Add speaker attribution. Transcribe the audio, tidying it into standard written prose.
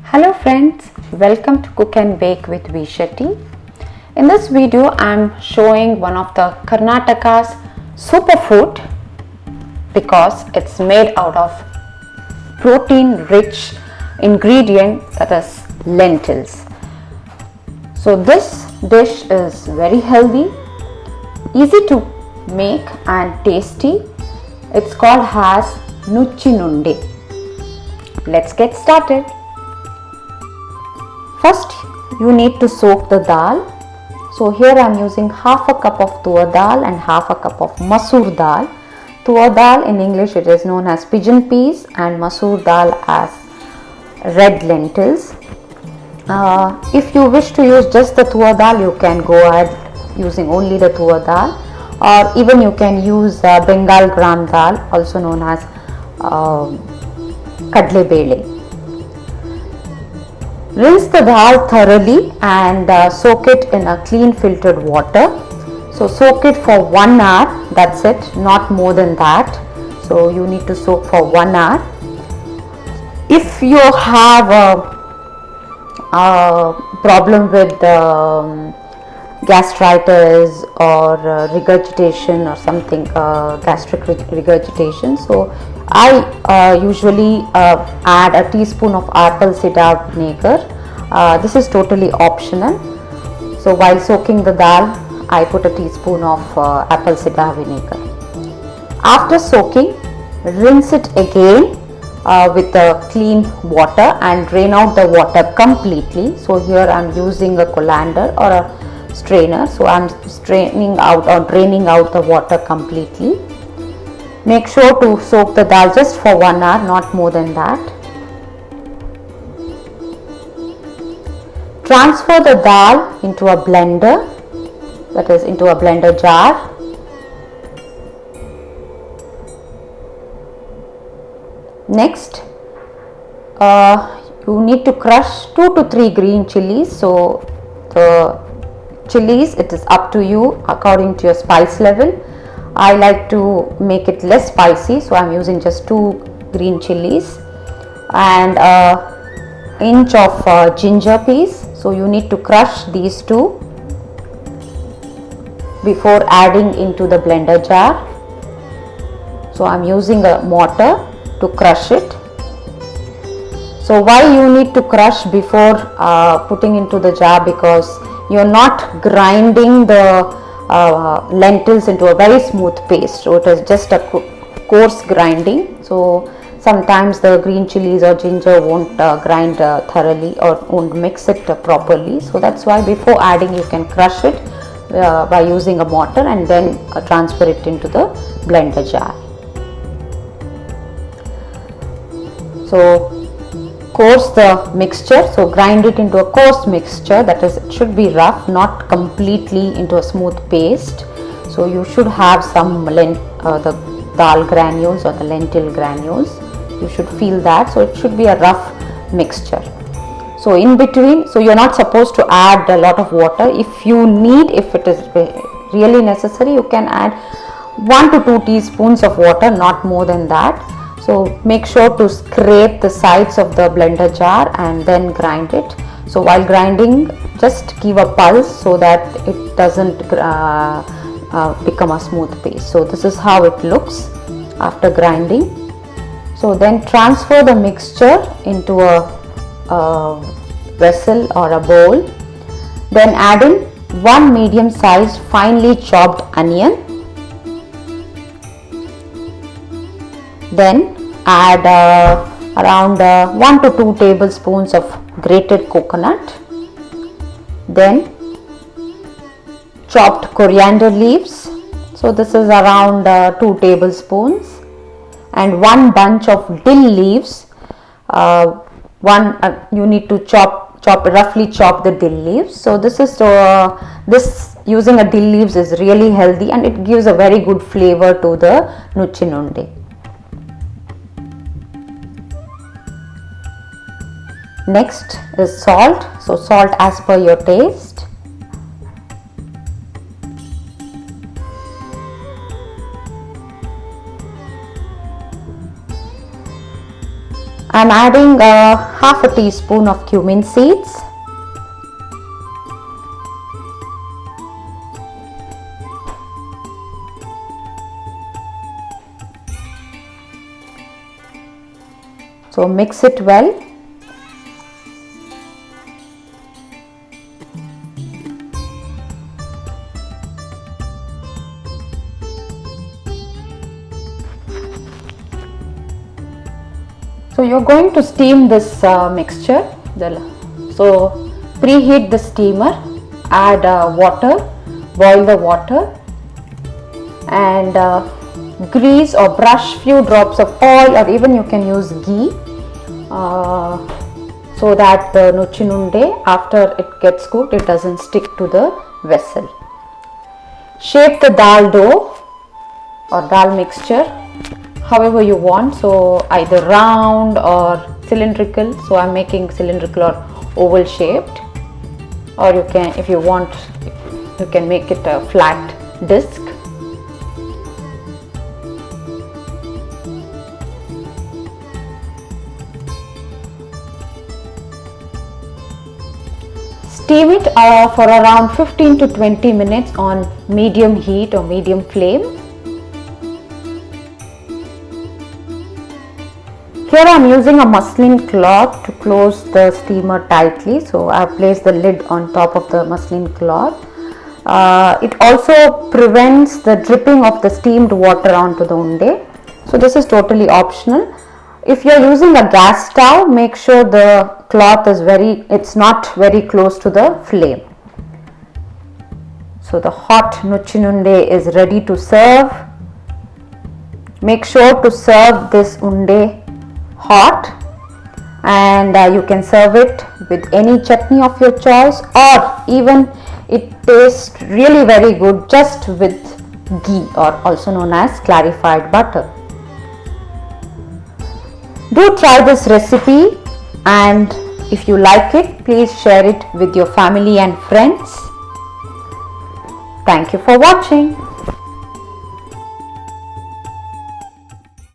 Speaker 1: Hello friends, welcome to Cook and Bake with V Shetty. In this video I am showing one of the Karnataka's superfood because it's made out of protein rich ingredient, that is lentils. So this dish is very healthy, easy to make and tasty. It's called as Nuchi Nundi. Let's get started. First you need to soak the dal. So here I am using half a cup of tur dal and half a cup of masoor dal. Tur dal in English it is known as pigeon peas and masoor dal as red lentils. If you wish to use just the tur dal, you can go ahead using only the tur dal, or even you can use Bengal gram dal, also known as kadle bele. Rinse the dal thoroughly and soak it in a clean filtered water. So soak it for 1 hour, that's it, not more than that. So you need to soak for 1 hour. If you have a problem with gastritis or regurgitation or something, gastric regurgitation, so I usually add a teaspoon of apple cider vinegar. This is totally optional. So while soaking the dal, I put a teaspoon of apple cider vinegar. After soaking, rinse it again with the clean water and drain out the water completely. So here I am using a colander or a strainer. So I am straining out or draining out the water completely. Make sure to soak the dal just for 1 hour, not more than that. Transfer the dal into a blender, that is into a blender jar. Next, you need to crush 2 to 3 green chilies. So the chilies, it is up to you according to your spice level. I like to make it less spicy, so I am using just 2 green chilies and an inch of ginger piece. So you need to crush these two before adding into the blender jar. So I am using a mortar to crush it. So why you need to crush before putting into the jar? Because you are not grinding the lentils into a very smooth paste, so it is just a coarse grinding. So sometimes the green chilies or ginger won't grind thoroughly or won't mix it properly. So that's why before adding you can crush it by using a mortar and then transfer it into the blender jar. So coarse the mixture, so grind it into a coarse mixture, that is it should be rough, not completely into a smooth paste. So you should have some the dal granules or the lentil granules, you should feel that. So it should be a rough mixture. So in between, so you are not supposed to add a lot of water. If you need, if it is really necessary, you can add 1 to 2 teaspoons of water, not more than that. So make sure to scrape the sides of the blender jar and then grind it. So while grinding, just give a pulse so that it doesn't become a smooth paste. So this is how it looks after grinding. So then transfer the mixture into a vessel or a bowl. Then add in 1 medium sized finely chopped onion. Then add around 1 to 2 tablespoons of grated coconut. Then chopped coriander leaves. So this is around 2 tablespoons. And 1 bunch of dill leaves. You need to roughly chop the dill leaves. So this is this using a dill leaves is really healthy and it gives a very good flavor to the Nuchi Nundi. Next is salt. So salt as per your taste. I'm adding half a teaspoon of cumin seeds. So mix it well. So you're going to steam this mixture. So preheat the steamer, add water, boil the water, and grease or brush few drops of oil, or even you can use ghee, so that the nuchinunde, after it gets cooked, it doesn't stick to the vessel. Shape the dal dough or dal mixture however you want, so either round or cylindrical. So I'm making cylindrical or oval shaped, or you can, if you want, you can make it a flat disc. Steam it for around 15 to 20 minutes on medium heat or medium flame. Here I am using a muslin cloth to close the steamer tightly. So I have placed the lid on top of the muslin cloth. It also prevents the dripping of the steamed water onto the unde. So this is totally optional. If you are using a gas stove, make sure the cloth is it's not very close to the flame. So the hot nuchinunde is ready to serve. Make sure to serve this unde hot, and you can serve it with any chutney of your choice, or even it tastes really very good just with ghee, or also known as clarified butter. Do try this recipe, and if you like it, please share it with your family and friends. Thank you for watching.